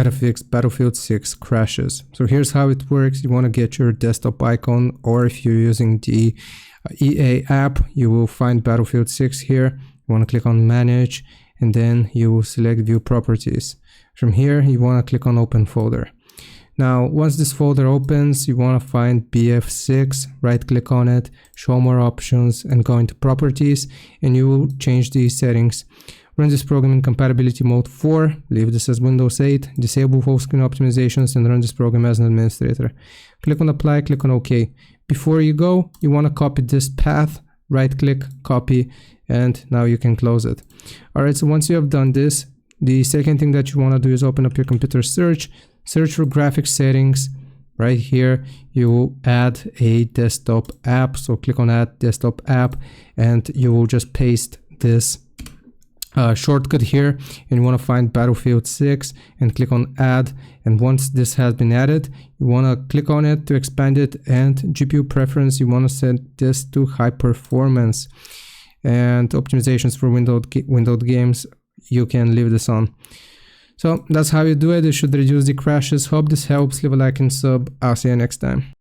how to fix Battlefield 6 crashes. So here's how it works. You want to get your desktop icon, or if you're using the EA app, you will find Battlefield 6 here. You want to click on manage, and then you will select view properties. From here, you want to click on open folder. Now, once this folder opens, you want to find BF6, right click on it, show more options, and go into properties, and you will change the settings. Run this program in compatibility mode 4, leave this as Windows 8, disable full screen optimizations, and run this program as an administrator. Click on apply, click on OK. Before you go, you want to copy this path, right click, copy, and now you can close it. Alright, so once you have done this, the second thing that you want to do is open up your computer search for graphics settings. Right here, you will add a desktop app. So click on add desktop app, and you will just paste this shortcut here, and you want to find Battlefield 6 and click on add. And once this has been added, you want to click on it to expand it, and GPU preference, you want to set this to high performance, and optimizations for windowed games, you can leave this on. So that's how you do it. It should reduce the crashes. Hope this helps. Leave a like and sub. I'll see you next time.